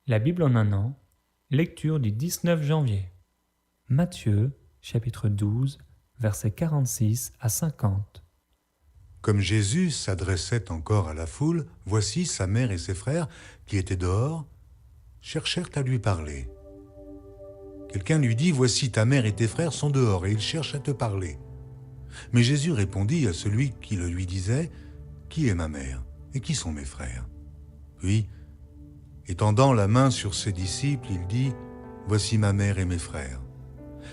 La Bible en un an, lecture du 19 janvier. Matthieu, chapitre 12, versets 46 à 50. Comme Jésus s'adressait encore à la foule, voici sa mère et ses frères, qui étaient dehors, cherchèrent à lui parler. Quelqu'un lui dit, « Voici ta mère et tes frères sont dehors, et ils cherchent à te parler. » Mais Jésus répondit à celui qui le lui disait, « Qui est ma mère, et qui sont mes frères ?» Puis, étendant la main sur ses disciples, il dit, « Voici ma mère et mes frères.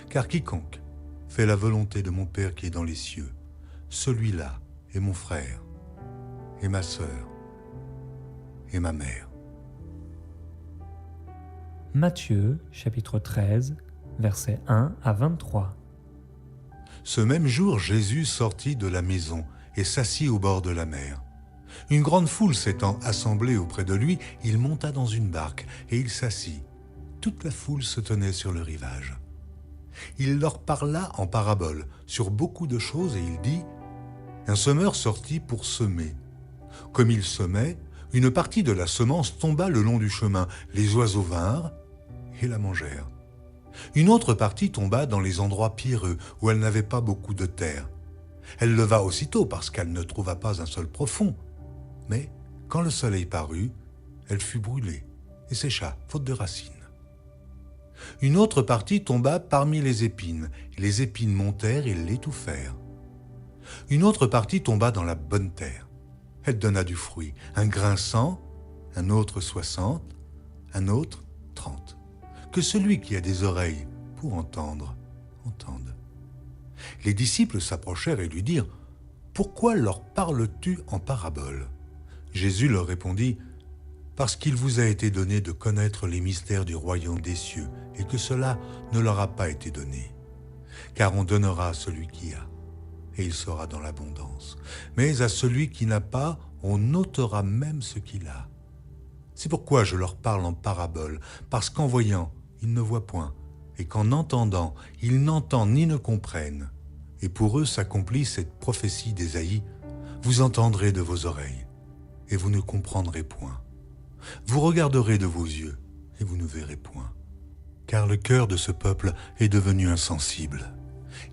Car quiconque fait la volonté de mon Père qui est dans les cieux, celui-là est mon frère, et ma sœur, et ma mère. » Matthieu, chapitre 13, versets 1 à 23. Ce même jour, Jésus sortit de la maison et s'assit au bord de la mer. Une grande foule s'étant assemblée auprès de lui, il monta dans une barque et il s'assit. Toute la foule se tenait sur le rivage. Il leur parla en parabole sur beaucoup de choses et il dit, « Un semeur sortit pour semer. Comme il semait, une partie de la semence tomba le long du chemin. Les oiseaux vinrent et la mangèrent. Une autre partie tomba dans les endroits pierreux où elle n'avait pas beaucoup de terre. Elle leva aussitôt parce qu'elle ne trouva pas un sol profond. Mais quand le soleil parut, elle fut brûlée et sécha, faute de racines. Une autre partie tomba parmi les épines. Les épines montèrent et l'étouffèrent. Une autre partie tomba dans la bonne terre. Elle donna du fruit, un grain 100, un autre 60, un autre 30. Que celui qui a des oreilles pour entendre, entende. » Les disciples s'approchèrent et lui dirent, « Pourquoi leur parles-tu en parabole ?» Jésus leur répondit, « Parce qu'il vous a été donné de connaître les mystères du royaume des cieux, et que cela ne leur a pas été donné. Car on donnera à celui qui a, et il sera dans l'abondance. Mais à celui qui n'a pas, on ôtera même ce qu'il a. C'est pourquoi je leur parle en parabole, parce qu'en voyant, ils ne voient point, et qu'en entendant, ils n'entendent ni ne comprennent. Et pour eux s'accomplit cette prophétie d'Ésaïe, « Vous entendrez de vos oreilles, et vous ne comprendrez point. Vous regarderez de vos yeux, et vous ne verrez point. Car le cœur de ce peuple est devenu insensible.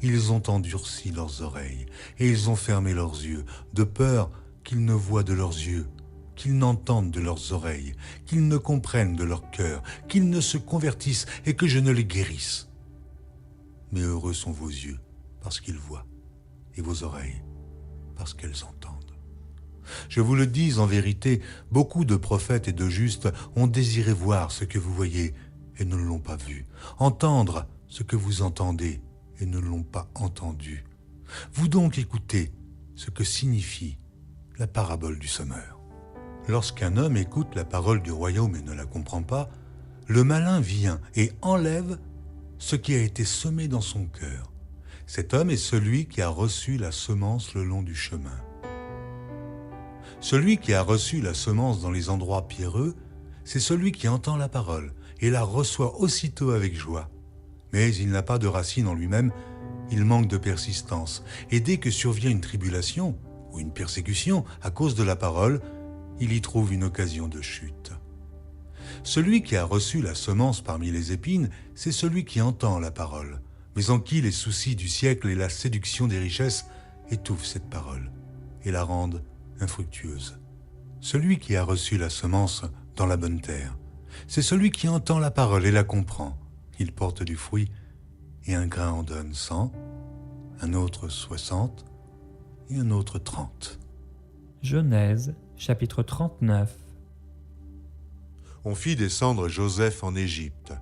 Ils ont endurci leurs oreilles, et ils ont fermé leurs yeux, de peur qu'ils ne voient de leurs yeux, qu'ils n'entendent de leurs oreilles, qu'ils ne comprennent de leur cœur, qu'ils ne se convertissent et que je ne les guérisse. Mais heureux sont vos yeux, parce qu'ils voient, et vos oreilles, parce qu'elles entendent. Je vous le dis en vérité, beaucoup de prophètes et de justes ont désiré voir ce que vous voyez et ne l'ont pas vu, entendre ce que vous entendez et ne l'ont pas entendu. Vous donc écoutez ce que signifie la parabole du semeur. Lorsqu'un homme écoute la parole du royaume et ne la comprend pas, le malin vient et enlève ce qui a été semé dans son cœur. Cet homme est celui qui a reçu la semence le long du chemin. Celui qui a reçu la semence dans les endroits pierreux, c'est celui qui entend la parole et la reçoit aussitôt avec joie. Mais il n'a pas de racine en lui-même, il manque de persistance. Et dès que survient une tribulation ou une persécution à cause de la parole, il y trouve une occasion de chute. Celui qui a reçu la semence parmi les épines, c'est celui qui entend la parole, mais en qui les soucis du siècle et la séduction des richesses étouffent cette parole et la rendent infructueuse. Celui qui a reçu la semence dans la bonne terre, c'est celui qui entend la parole et la comprend. Il porte du fruit, et un grain en donne 100, un autre 60, et un autre 30. Genèse, chapitre 39. On fit descendre Joseph en Égypte.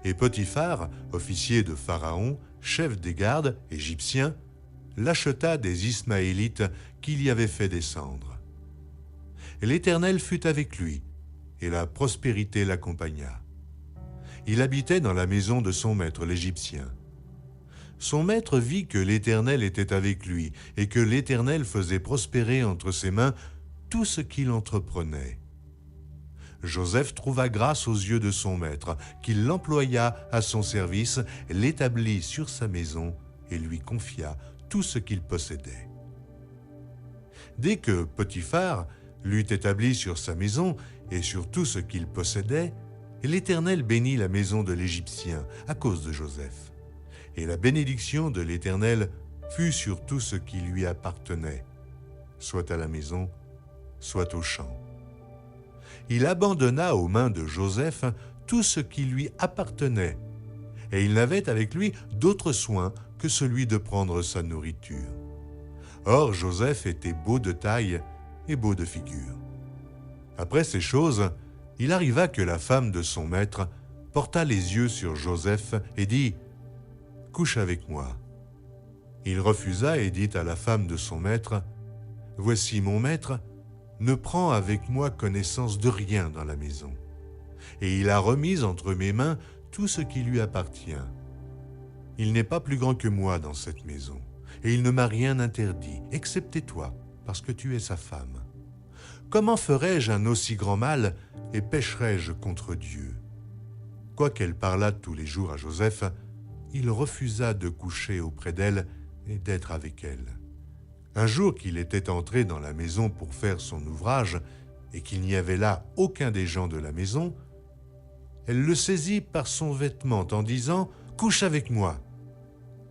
Et Potiphar, officier de Pharaon, chef des gardes égyptiens, l'acheta des Ismaélites qu'il y avait fait descendre. Et l'Éternel fut avec lui, et la prospérité l'accompagna. Il habitait dans la maison de son maître l'Égyptien. Son maître vit que l'Éternel était avec lui, et que l'Éternel faisait prospérer entre ses mains tout ce qu'il entreprenait. Joseph trouva grâce aux yeux de son maître, qui l'employa à son service, l'établit sur sa maison et lui confia tout ce qu'il possédait. Dès que Potiphar l'eut établi sur sa maison et sur tout ce qu'il possédait, Et l'Éternel bénit la maison de l'Égyptien à cause de Joseph. Et la bénédiction de l'Éternel fut sur tout ce qui lui appartenait, soit à la maison, soit au champ. Il abandonna aux mains de Joseph tout ce qui lui appartenait, et il n'avait avec lui d'autre soin que celui de prendre sa nourriture. Or Joseph était beau de taille et beau de figure. Après ces choses, il arriva que la femme de son maître porta les yeux sur Joseph et dit « Couche avec moi ». Il refusa et dit à la femme de son maître « Voici mon maître, ne prends avec moi connaissance de rien dans la maison. » Et il a remis entre mes mains tout ce qui lui appartient. Il n'est pas plus grand que moi dans cette maison, et il ne m'a rien interdit, excepté toi, parce que tu es sa femme. Comment ferais-je un aussi grand mal et pécherais-je contre Dieu ? Quoiqu'elle parlât tous les jours à Joseph, il refusa de coucher auprès d'elle et d'être avec elle. Un jour qu'il était entré dans la maison pour faire son ouvrage et qu'il n'y avait là aucun des gens de la maison, elle le saisit par son vêtement en disant « Couche avec moi ».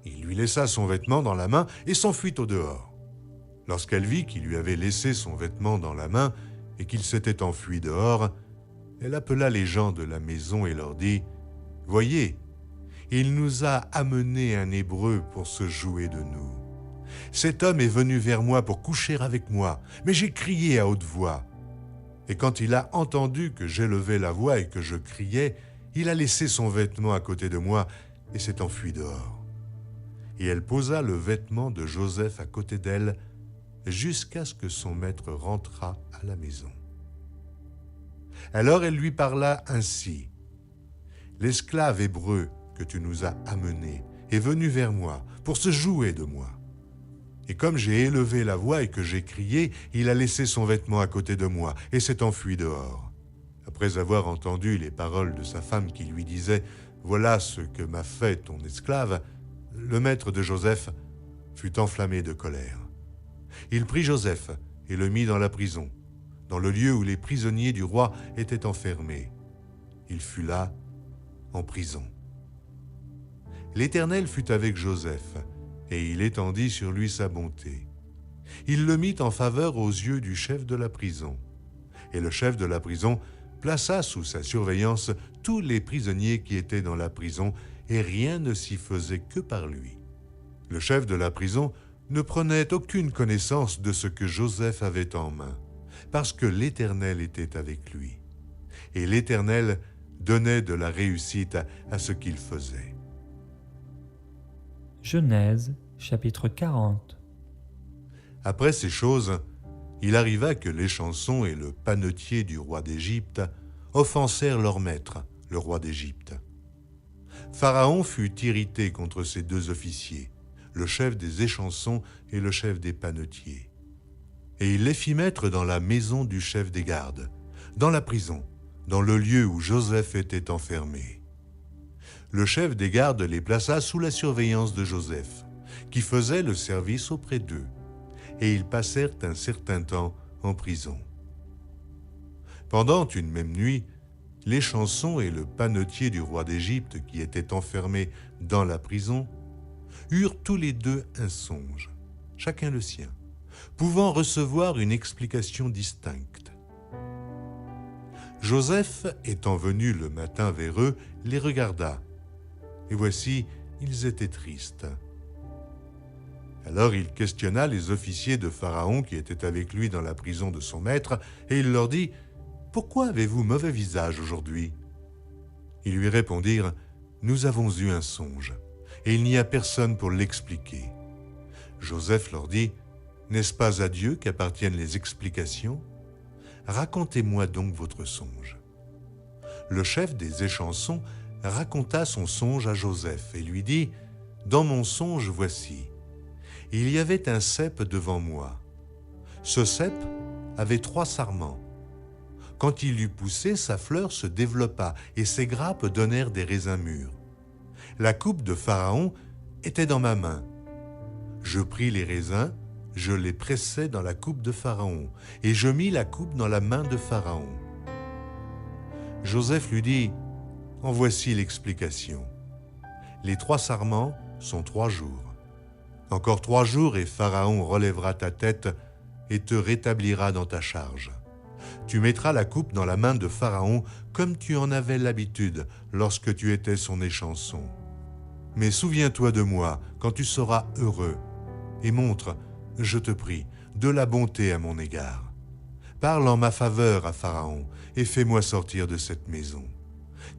Il lui laissa son vêtement dans la main et s'enfuit au dehors. Lorsqu'elle vit qu'il lui avait laissé son vêtement dans la main et qu'il s'était enfui dehors, elle appela les gens de la maison et leur dit « Voyez, il nous a amené un Hébreu pour se jouer de nous. Cet homme est venu vers moi pour coucher avec moi, mais j'ai crié à haute voix. Et quand il a entendu que j'élevais la voix et que je criais, il a laissé son vêtement à côté de moi et s'est enfui dehors. » Et elle posa le vêtement de Joseph à côté d'elle jusqu'à ce que son maître rentrât à la maison. Alors elle lui parla ainsi. « L'esclave hébreu que tu nous as amené est venu vers moi pour se jouer de moi. Et comme j'ai élevé la voix et que j'ai crié, il a laissé son vêtement à côté de moi et s'est enfui dehors. » Après avoir entendu les paroles de sa femme qui lui disait « Voilà ce que m'a fait ton esclave », le maître de Joseph fut enflammé de colère. Il prit Joseph et le mit dans la prison, dans le lieu où les prisonniers du roi étaient enfermés. Il fut là, en prison. L'Éternel fut avec Joseph, et il étendit sur lui sa bonté. Il le mit en faveur aux yeux du chef de la prison. Et le chef de la prison plaça sous sa surveillance tous les prisonniers qui étaient dans la prison, et rien ne s'y faisait que par lui. Le chef de la prison ne prenait aucune connaissance de ce que Joseph avait en main, parce que l'Éternel était avec lui. Et l'Éternel donnait de la réussite à ce qu'il faisait. Genèse, chapitre 40. Après ces choses, il arriva que l'échanson et le panetier du roi d'Égypte offensèrent leur maître, le roi d'Égypte. Pharaon fut irrité contre ces deux officiers, le chef des échansons et le chef des panetiers. Et il les fit mettre dans la maison du chef des gardes, dans la prison, dans le lieu où Joseph était enfermé. Le chef des gardes les plaça sous la surveillance de Joseph, qui faisait le service auprès d'eux, et ils passèrent un certain temps en prison. Pendant une même nuit, l'échanson et le panetier du roi d'Égypte, qui étaient enfermés dans la prison, eurent tous les deux un songe, chacun le sien, pouvant recevoir une explication distincte. Joseph, étant venu le matin vers eux, les regarda, et voici, ils étaient tristes. Alors il questionna les officiers de Pharaon qui étaient avec lui dans la prison de son maître, et il leur dit « Pourquoi avez-vous mauvais visage aujourd'hui » Ils lui répondirent « Nous avons eu un songe, et il n'y a personne pour l'expliquer. » Joseph leur dit « N'est-ce pas à Dieu qu'appartiennent les explications ? Racontez-moi donc votre songe. » Le chef des échansons raconta son songe à Joseph et lui dit « Dans mon songe, voici, il y avait un cep devant moi. Ce cep avait 3 sarments. Quand il eut poussé, sa fleur se développa et ses grappes donnèrent des raisins mûrs. La coupe de Pharaon était dans ma main. Je pris les raisins, je les pressai dans la coupe de Pharaon, et je mis la coupe dans la main de Pharaon. Joseph lui dit, « En voici l'explication. Les 3 sarments sont 3 jours. Encore 3 jours et Pharaon relèvera ta tête et te rétablira dans ta charge. Tu mettras la coupe dans la main de Pharaon comme tu en avais l'habitude lorsque tu étais son échanson. Mais souviens-toi de moi quand tu seras heureux et montre, je te prie, de la bonté à mon égard. Parle en ma faveur à Pharaon et fais-moi sortir de cette maison.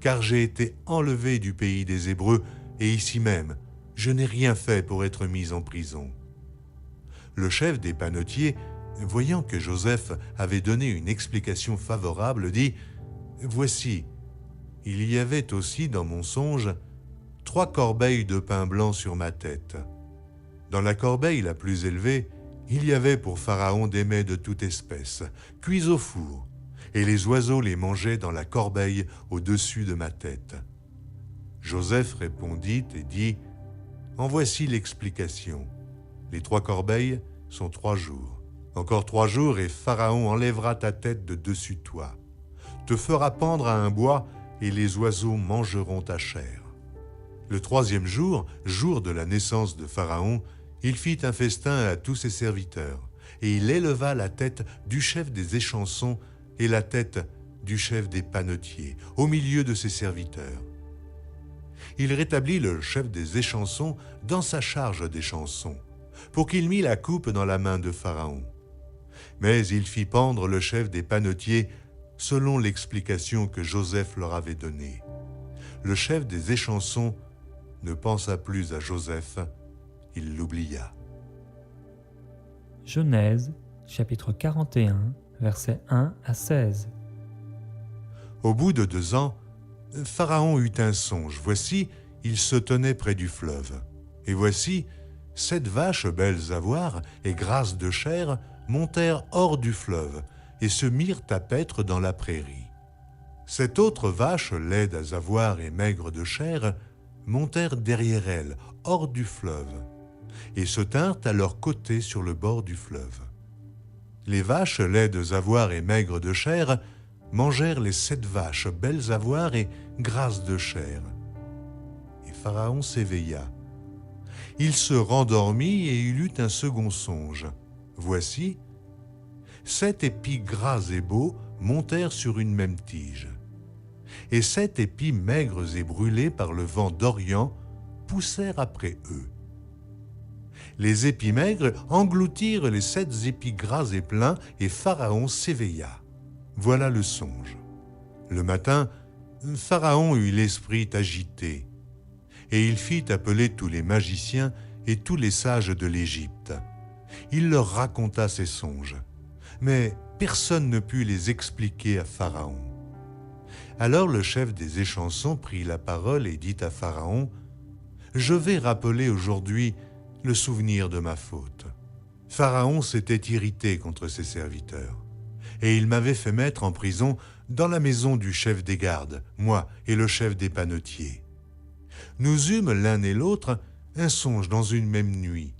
Car j'ai été enlevé du pays des Hébreux et ici même, je n'ai rien fait pour être mis en prison. » Le chef des panetiers, voyant que Joseph avait donné une explication favorable, dit « Voici, il y avait aussi dans mon songe 3 corbeilles de pain blanc sur ma tête. Dans la corbeille la plus élevée, il y avait pour Pharaon des mets de toute espèce, cuits au four, et les oiseaux les mangeaient dans la corbeille au-dessus de ma tête. » Joseph répondit et dit « En voici l'explication. Les 3 corbeilles sont 3 jours. Encore 3 jours et Pharaon enlèvera ta tête de dessus toi, te fera pendre à un bois et les oiseaux mangeront ta chair. » Le 3e jour, jour de la naissance de Pharaon, il fit un festin à tous ses serviteurs, et il éleva la tête du chef des échansons et la tête du chef des panetiers, au milieu de ses serviteurs. Il rétablit le chef des échansons dans sa charge d'échanson, pour qu'il mît la coupe dans la main de Pharaon. Mais il fit pendre le chef des panetiers selon l'explication que Joseph leur avait donnée. Le chef des échansons ne pensa plus à Joseph, il l'oublia. Genèse, chapitre 41, versets 1 à 16. Au bout de 2 ans, Pharaon eut un songe. Voici, il se tenait près du fleuve. Et voici, 7 vaches belles à voir et grasses de chair montèrent hors du fleuve et se mirent à paître dans la prairie. 7 autres vaches laides à voir et maigres de chair montèrent derrière elles, hors du fleuve, et se tinrent à leur côté sur le bord du fleuve. Les vaches laides à voir et maigres de chair mangèrent les 7 vaches belles à voir et grasses de chair. Et Pharaon s'éveilla. Il se rendormit et il eut un second songe. Voici, 7 épis gras et beaux montèrent sur une même tige. Et 7 épis maigres et brûlés par le vent d'Orient poussèrent après eux. Les épis maigres engloutirent les 7 épis gras et pleins, et Pharaon s'éveilla. Voilà le songe. Le matin, Pharaon eut l'esprit agité, et il fit appeler tous les magiciens et tous les sages de l'Égypte. Il leur raconta ses songes, mais personne ne put les expliquer à Pharaon. Alors le chef des échansons prit la parole et dit à Pharaon, « Je vais rappeler aujourd'hui le souvenir de ma faute. » Pharaon s'était irrité contre ses serviteurs, et il m'avait fait mettre en prison dans la maison du chef des gardes, moi et le chef des panetiers. Nous eûmes l'un et l'autre un songe dans une même nuit,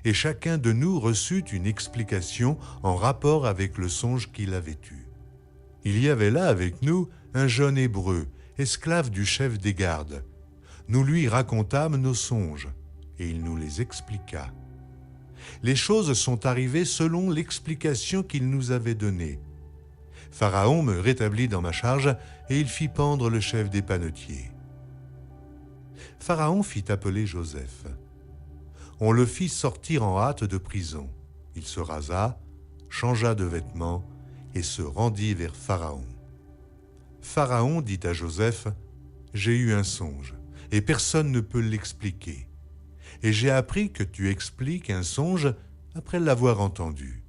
et chacun de nous reçut une explication en rapport avec le songe qu'il avait eu. Il y avait là avec nous un jeune Hébreu, esclave du chef des gardes. Nous lui racontâmes nos songes, et il nous les expliqua. Les choses sont arrivées selon l'explication qu'il nous avait donnée. Pharaon me rétablit dans ma charge, et il fit pendre le chef des panetiers. Pharaon fit appeler Joseph. On le fit sortir en hâte de prison. Il se rasa, changea de vêtements, et se rendit vers Pharaon. Pharaon dit à Joseph, « J'ai eu un songe, et personne ne peut l'expliquer. Et j'ai appris que tu expliques un songe après l'avoir entendu. »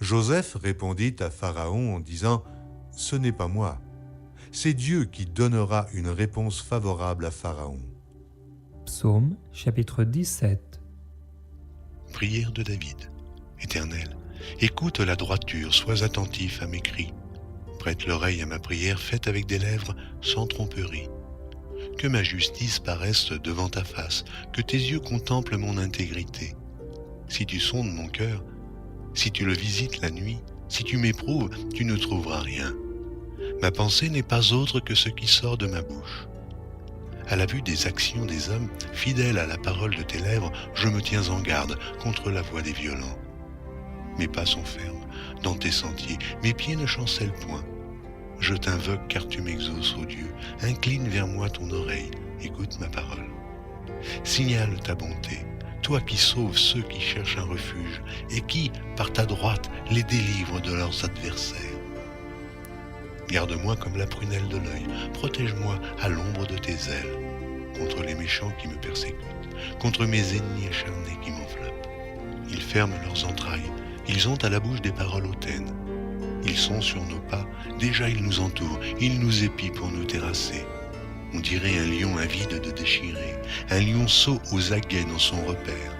Joseph répondit à Pharaon en disant, « Ce n'est pas moi, c'est Dieu qui donnera une réponse favorable à Pharaon. » Psaume, chapitre 17. Prière de David. Éternel, écoute la droiture, sois attentif à mes cris. Prête l'oreille à ma prière faite avec des lèvres sans tromperie. Que ma justice paraisse devant ta face, que tes yeux contemplent mon intégrité. Si tu sondes mon cœur, si tu le visites la nuit, si tu m'éprouves, tu ne trouveras rien. Ma pensée n'est pas autre que ce qui sort de ma bouche. À la vue des actions des hommes, fidèles à la parole de tes lèvres, je me tiens en garde contre la voix des violents. Mes pas sont fermes dans tes sentiers, mes pieds ne chancellent point. Je t'invoque car tu m'exauces, ô Dieu. Incline vers moi ton oreille, écoute ma parole. Signale ta bonté, toi qui sauves ceux qui cherchent un refuge et qui, par ta droite, les délivres de leurs adversaires. Garde-moi comme la prunelle de l'œil, protège-moi à l'ombre de tes ailes, contre les méchants qui me persécutent, contre mes ennemis acharnés qui m'enveloppent. Ils ferment leurs entrailles, ils ont à la bouche des paroles hautaines. Ils sont sur nos pas, déjà ils nous entourent, ils nous épient pour nous terrasser. On dirait un lion avide de déchirer, un lionceau aux aguets dans son repère.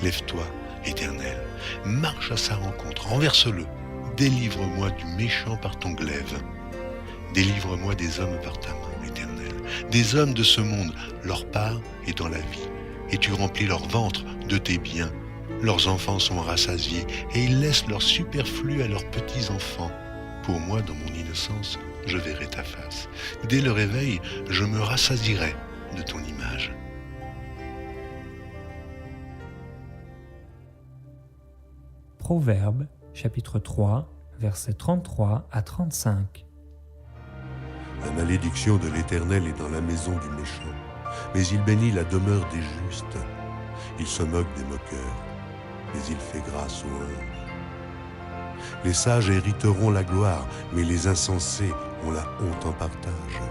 Lève-toi, Éternel, marche à sa rencontre, renverse-le. Délivre-moi du méchant par ton glaive. Délivre-moi des hommes par ta main, Éternel. Des hommes de ce monde, leur part est dans la vie. Et tu remplis leur ventre de tes biens. Leurs enfants sont rassasiés et ils laissent leur superflu à leurs petits-enfants. Pour moi, dans mon innocence, je verrai ta face. Dès le réveil, je me rassasierai de ton image. Proverbes, chapitre 3, versets 33 à 35. La malédiction de l'Éternel est dans la maison du méchant, mais il bénit la demeure des justes. Il se moque des moqueurs, mais il fait grâce aux humbles. Les sages hériteront la gloire, mais les insensés ont la honte en partage.